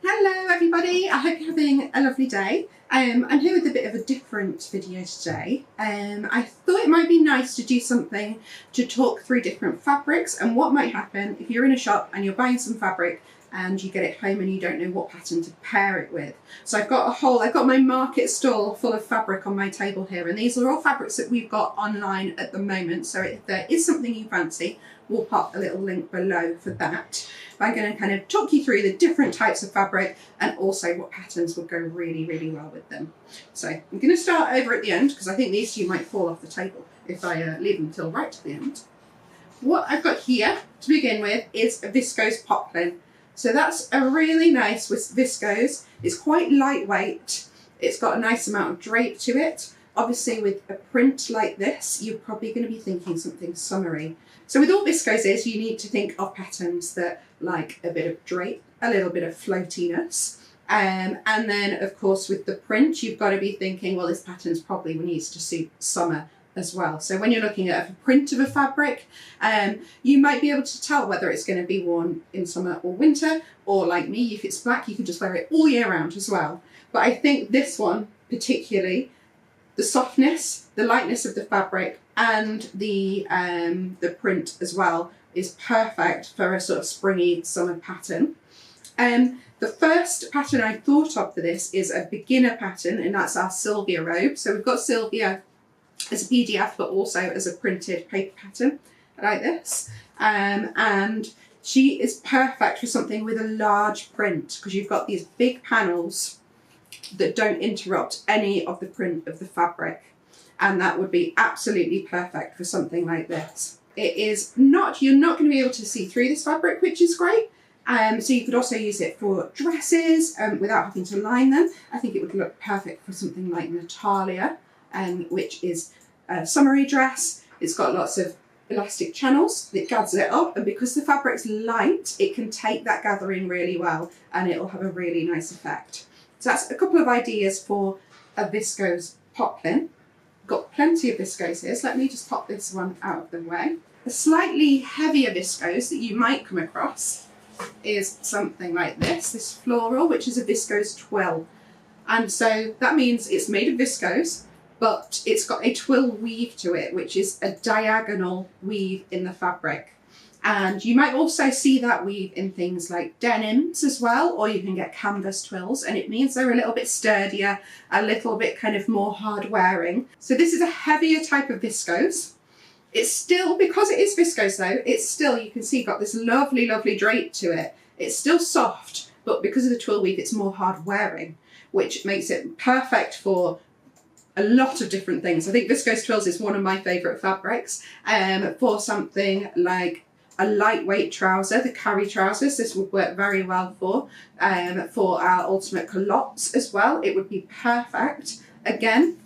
Hello everybody, I hope you're having a lovely day. I'm here with a bit of a different video today. I thought it might be nice to do something to talk through different fabrics and what might happen if you're in a shop and you're buying some fabric and you get it home and you don't know what pattern to pair it with. So I've got my market stall full of fabric on my table here, and these are all fabrics that we've got online at the moment. So if there is something you fancy, we'll pop a little link below for that. I'm going to kind of talk you through the different types of fabric and also what patterns would go really, really well with them. So I'm going to start over at the end because I think these two might fall off the table if I leave them till right to the end. What I've got here to begin with is a viscose poplin. So that's a really nice viscose. It's quite lightweight. It's got a nice amount of drape to it. Obviously with a print like this, you're probably going to be thinking something summery. So with all viscoses, you need to think of patterns that like a bit of drape, a little bit of floatiness. And then of course with the print, you've got to be thinking, well, this pattern's probably needs to suit summer as well. So when you're looking at a print of a fabric, you might be able to tell whether it's going to be worn in summer or winter, or like me, if it's black, you can just wear it all year round as well. But I think this one particularly, the softness, the lightness of the fabric, and the print as well is perfect for a sort of springy summer pattern. The first pattern I thought of for this is a beginner pattern, and that's our Sylvia robe. So we've got Sylvia as a PDF, but also as a printed paper pattern like this. And she is perfect for something with a large print because you've got these big panels that don't interrupt any of the print of the fabric. And that would be absolutely perfect for something like this. It is not, you're not going to be able to see through this fabric, which is great. So you could also use it for dresses without having to line them. I think it would look perfect for something like Natalia, which is a summery dress. It's got lots of elastic channels that gathers it up, and because the fabric's light, it can take that gathering really well and it'll have a really nice effect. So that's a couple of ideas for a viscose poplin. Got plenty of viscoses. Let me just pop this one out of the way. A slightly heavier viscose that you might come across is something like this floral, which is a viscose twill. And so that means it's made of viscose, but it's got a twill weave to it, which is a diagonal weave in the fabric. And you might also see that weave in things like denims as well, or you can get canvas twills, and it means they're a little bit sturdier, a little bit kind of more hard wearing. So this is a heavier type of viscose. It's still, because it is viscose though, it's still, you can see, got this lovely, lovely drape to it. It's still soft, but because of the twill weave, it's more hard wearing, which makes it perfect for a lot of different things. I think viscose twills is one of my favourite fabrics. For something like a lightweight trouser, the carry trousers, this would work very well for our ultimate culottes as well. It would be perfect. Again,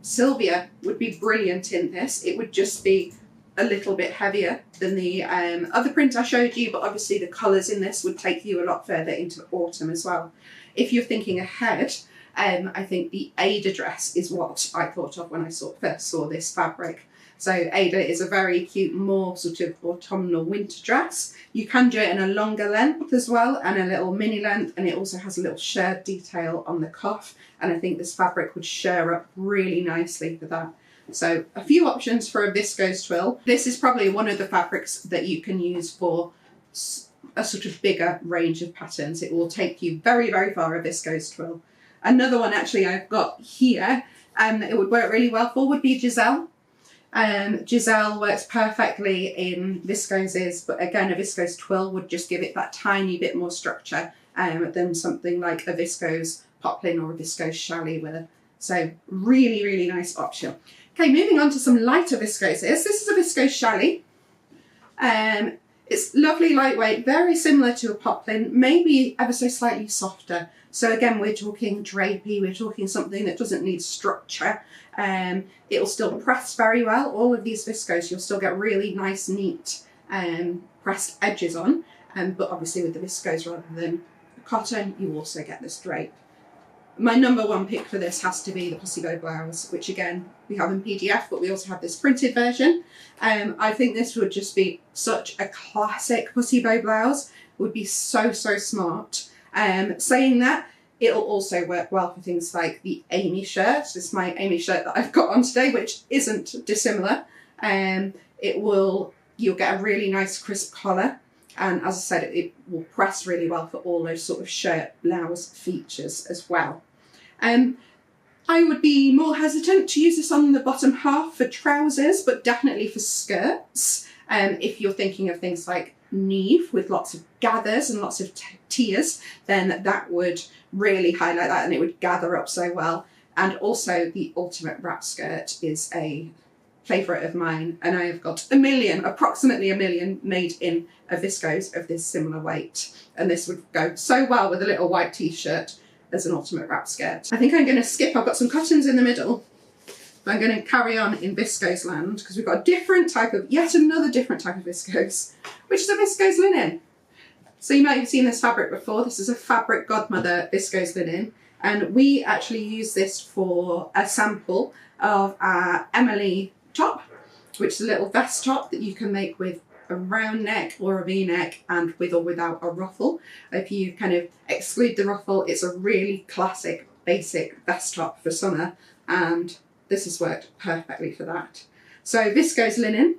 Sylvia would be brilliant in this. It would just be a little bit heavier than the other print I showed you, but obviously the colours in this would take you a lot further into autumn as well. If you're thinking ahead, I think the Ada dress is what I thought of when I first saw this fabric. So Ada is a very cute, more sort of autumnal winter dress. You can do it in a longer length as well, and a little mini length, and it also has a little shirred detail on the cuff. And I think this fabric would share up really nicely for that. So a few options for a viscose twill. This is probably one of the fabrics that you can use for a sort of bigger range of patterns. It will take you very, very far, a viscose twill. Another one actually I've got here, it would work really well for would be Giselle. Giselle works perfectly in viscoses, but again, a viscose twill would just give it that tiny bit more structure than something like a viscose poplin or a viscose challis. So really, really nice option. Okay, moving on to some lighter viscoses. This is a viscose challis. It's lovely, lightweight, very similar to a poplin, maybe ever so slightly softer. So again, we're talking drapey, we're talking something that doesn't need structure. It'll still press very well. All of these viscose, you'll still get really nice, neat pressed edges on. But obviously with the viscose rather than cotton, you also get this drape. My number one pick for this has to be the Pussy Bow blouse, which again, we have in PDF, but we also have this printed version. I think this would just be such a classic Pussy Bow blouse. It would be so, so smart. Saying that, it'll also work well for things like the Amy shirt. This is my Amy shirt that I've got on today, which isn't dissimilar. You'll get a really nice crisp collar. And as I said, it will press really well for all those sort of shirt blouse features as well. I would be more hesitant to use this on the bottom half for trousers, but definitely for skirts. If you're thinking of things like Neve with lots of gathers and lots of tiers, then that would really highlight that and it would gather up so well. And also the ultimate wrap skirt is a favourite of mine, and I have got approximately a million made in a viscose of this similar weight. And this would go so well with a little white t-shirt as an ultimate wrap skirt. I think I'm going to skip, I've got some cottons in the middle, but I'm going to carry on in viscose land because we've got yet another different type of viscose, which is a viscose linen. So you might have seen this fabric before. This is a Fabric Godmother viscose linen, and we actually use this for a sample of our Emily top, which is a little vest top that you can make with a round neck or a V-neck and with or without a ruffle. If you kind of exclude the ruffle, it's a really classic basic vest top for summer, and this has worked perfectly for that. So viscose linen,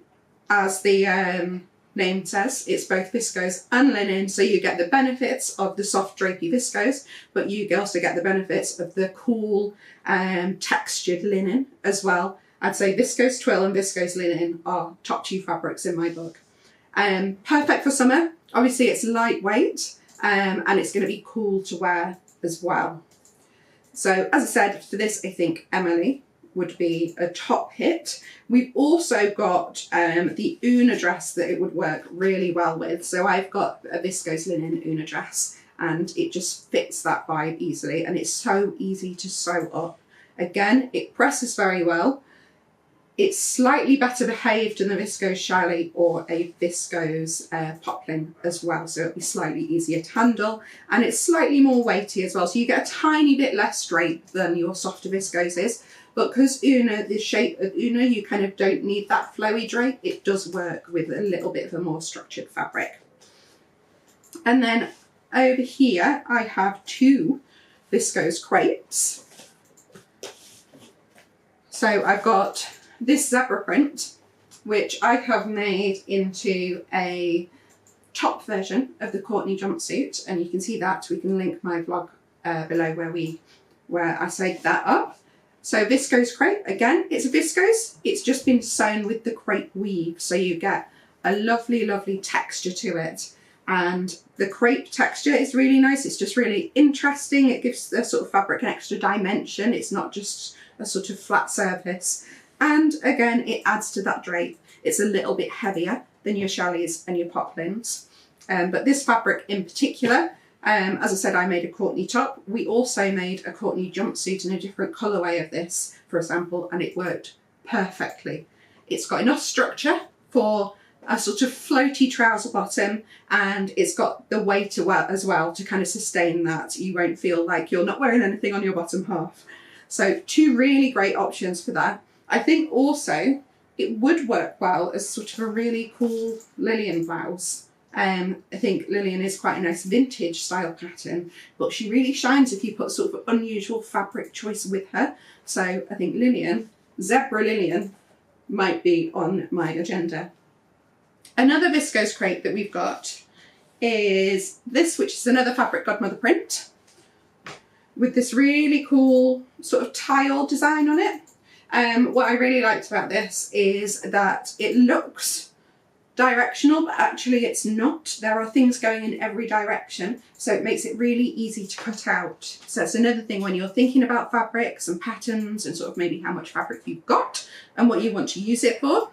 as the name says, it's both viscose and linen, so you get the benefits of the soft drapey viscose, but you also get the benefits of the cool textured linen as well. I'd say viscose twill and viscose linen are top two fabrics in my book. Perfect for summer. Obviously it's lightweight, and it's going to be cool to wear as well. So as I said, for this I think Emily would be a top hit. We've also got the Una dress that it would work really well with. So I've got a viscose linen Una dress and it just fits that vibe easily, and it's so easy to sew up. Again, it presses very well. It's slightly better behaved than the viscose challis or a viscose poplin as well, so it'll be slightly easier to handle, and it's slightly more weighty as well, so you get a tiny bit less drape than your softer viscoses. But because Una, the shape of Una, you kind of don't need that flowy drape, it does work with a little bit of a more structured fabric. And then over here I have two viscose crepes. So I've got this zebra print, which I have made into a top version of the Courtney jumpsuit, and you can see that. We can link my vlog below where I sewed that up. So viscose crepe, again, it's a viscose, it's just been sewn with the crepe weave, so you get a lovely, lovely texture to it. And the crepe texture is really nice, it's just really interesting, it gives the sort of fabric an extra dimension, it's not just a sort of flat surface. And again, it adds to that drape. It's a little bit heavier than your challis and your poplins. But this fabric in particular, as I said, I made a Courtney top. We also made a Courtney jumpsuit in a different colourway of this, for example, and it worked perfectly. It's got enough structure for a sort of floaty trouser bottom, and it's got the weight as well to kind of sustain that. You won't feel like you're not wearing anything on your bottom half. So two really great options for that. I think also it would work well as sort of a really cool Lillian blouse. I think Lillian is quite a nice vintage style pattern, but she really shines if you put sort of unusual fabric choice with her. So I think Lillian, Zebra Lillian, might be on my agenda. Another viscose crepe that we've got is this, which is another Fabric Godmother print with this really cool sort of tile design on it. What I really liked about this is that it looks directional, but actually it's not. There are things going in every direction, so it makes it really easy to cut out. So it's another thing when you're thinking about fabrics and patterns and sort of maybe how much fabric you've got and what you want to use it for,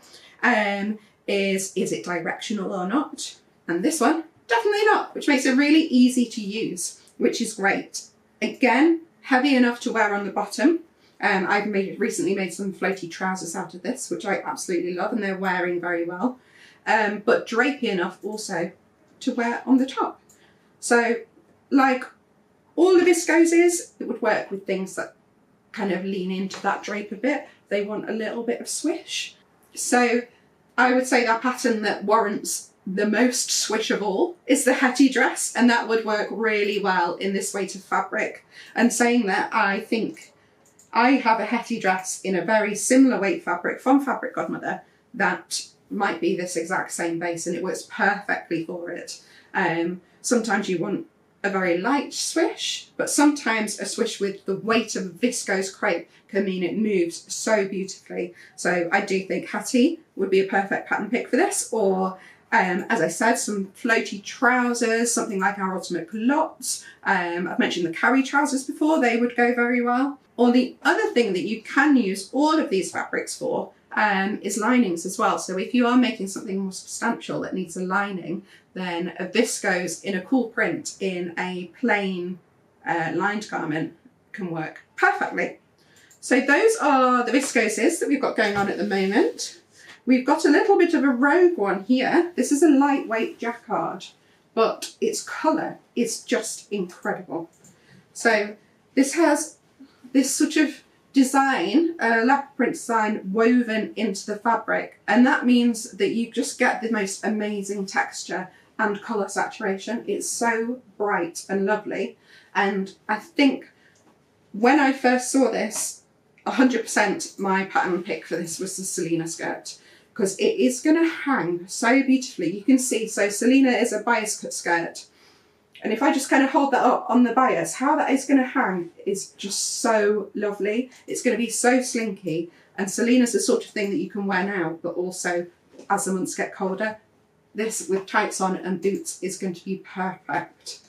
is it directional or not? And this one, definitely not, which makes it really easy to use, which is great. Again, heavy enough to wear on the bottom. I've recently made some floaty trousers out of this, which I absolutely love, and they're wearing very well. But drapey enough also to wear on the top. So like all the viscoses, it would work with things that kind of lean into that drape a bit. They want a little bit of swish. So I would say that pattern that warrants the most swish of all is the Hetty dress, and that would work really well in this weight of fabric. And saying that, I think I have a Hetty dress in a very similar weight fabric from Fabric Godmother that might be this exact same base, and it works perfectly for it. Sometimes you want a very light swish, but sometimes a swish with the weight of viscose crepe can mean it moves so beautifully. So I do think Hetty would be a perfect pattern pick for this, or as I said, some floaty trousers, something like our ultimate culottes. I've mentioned the carry trousers before, they would go very well. Or the other thing that you can use all of these fabrics for is linings as well. So if you are making something more substantial that needs a lining, then a viscose in a cool print in a plain lined garment can work perfectly. So those are the viscoses that we've got going on at the moment. We've got a little bit of a rogue one here. This is a lightweight jacquard, but its colour is just incredible. So this has this sort of design, a leopard print design woven into the fabric, and that means that you just get the most amazing texture and colour saturation. It's so bright and lovely, and I think when I first saw this, 100% my pattern pick for this was the Selena skirt, because it is going to hang so beautifully. You can see, so Selena is a bias cut skirt, and if I just kind of hold that up on the bias, how that is going to hang is just so lovely. It's going to be so slinky, and Selena's the sort of thing that you can wear now, but also as the months get colder, this with tights on and boots is going to be perfect.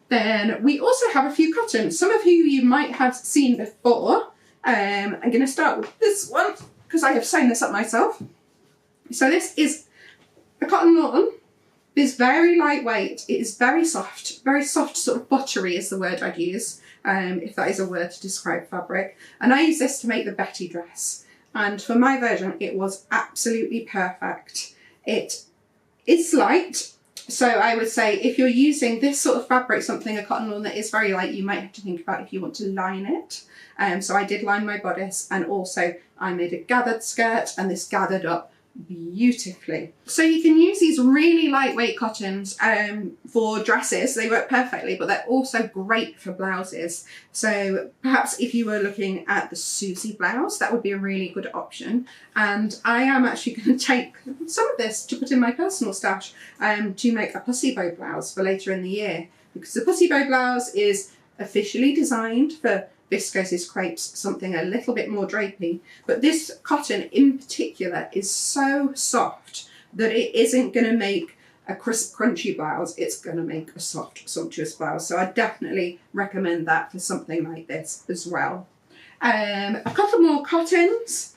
Then we also have a few cottons, some of who you might have seen before. I'm going to start with this one because I have sewn this up myself. So this is a cotton lawn. It's very lightweight, it is very soft, sort of buttery is the word I'd use, if that is a word to describe fabric. And I use this to make the Betty dress, and for my version it was absolutely perfect. It is light, so I would say if you're using this sort of fabric, a cotton lawn that is very light, you might have to think about if you want to line it. So I did line my bodice, and also I made a gathered skirt, and this gathered up beautifully. So you can use these really lightweight cottons for dresses. They work perfectly, but they're also great for blouses. So perhaps if you were looking at the Susie blouse, that would be a really good option. And I am actually going to take some of this to put in my personal stash to make a pussy bow blouse for later in the year, because the pussy bow blouse is officially designed for Viscose's crepes, something a little bit more drapey, but this cotton in particular is so soft that it isn't going to make a crisp crunchy blouse, it's going to make a soft sumptuous blouse. So I definitely recommend that for something like this as well. A couple more cottons.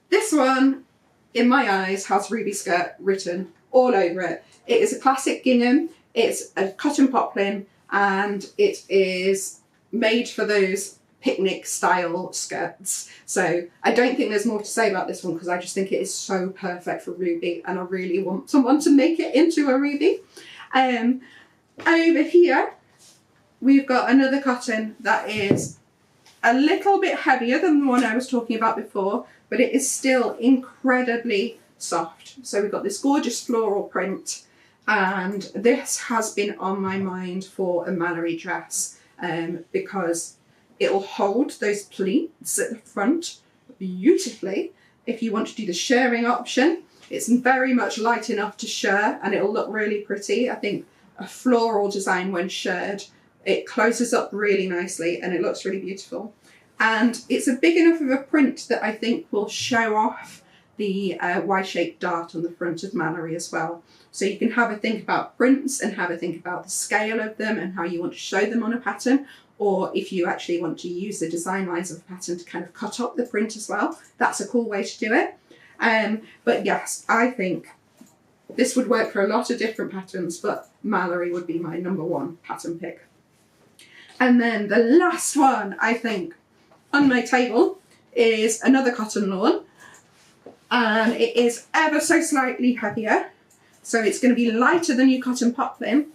This one in my eyes has Ruby Skirt written all over it. It is a classic gingham, it's a cotton poplin, and it is made for those picnic style skirts. So I don't think there's more to say about this one, because I just think it is so perfect for Ruby, and I really want someone to make it into a Ruby. Over here we've got another cotton that is a little bit heavier than the one I was talking about before, but it is still incredibly soft. So we've got this gorgeous floral print, and this has been on my mind for a Mallory dress, because it will hold those pleats at the front beautifully. If you want to do the shirring option, it's very much light enough to shirr, and it'll look really pretty. I think a floral design when shirred, it closes up really nicely and it looks really beautiful. And it's a big enough of a print that I think will show off the Y-shaped dart on the front of Mallory as well. So you can have a think about prints and have a think about the scale of them and how you want to show them on a pattern, or if you actually want to use the design lines of a pattern to kind of cut up the print as well. That's a cool way to do it. But yes, I think this would work for a lot of different patterns, but Mallory would be my #1 pattern pick. And then the last one, I think, on my table is another cotton lawn, and it is ever so slightly heavier. So it's going to be lighter than your cotton poplin,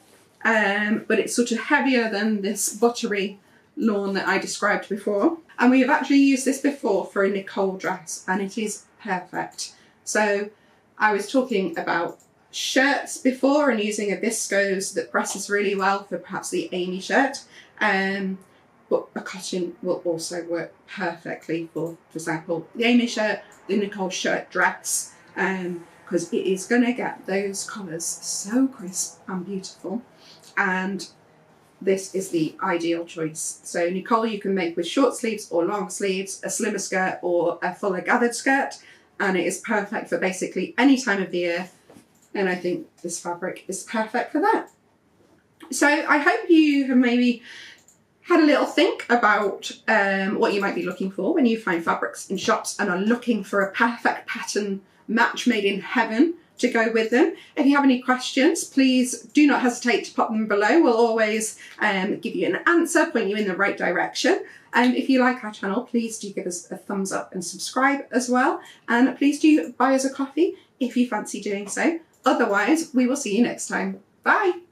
but it's sort of heavier than this buttery lawn that I described before. And we have actually used this before for a Nicole dress, and it is perfect. So I was talking about shirts before and using a viscose that presses really well for perhaps the Amy shirt. But a cotton will also work perfectly for example, the Amy shirt, the Nicole shirt dress, because it is going to get those colours so crisp and beautiful. And this is the ideal choice. So Nicole you can make with short sleeves or long sleeves, a slimmer skirt or a fuller gathered skirt, and it is perfect for basically any time of the year. And I think this fabric is perfect for that. So I hope you have maybe had a little think about what you might be looking for when you find fabrics in shops and are looking for a perfect pattern match made in heaven to go with them. If you have any questions, please do not hesitate to pop them below. We'll always give you an answer, point you in the right direction. And if you like our channel, please do give us a thumbs up and subscribe as well. And please do buy us a coffee if you fancy doing so. Otherwise, we will see you next time. Bye.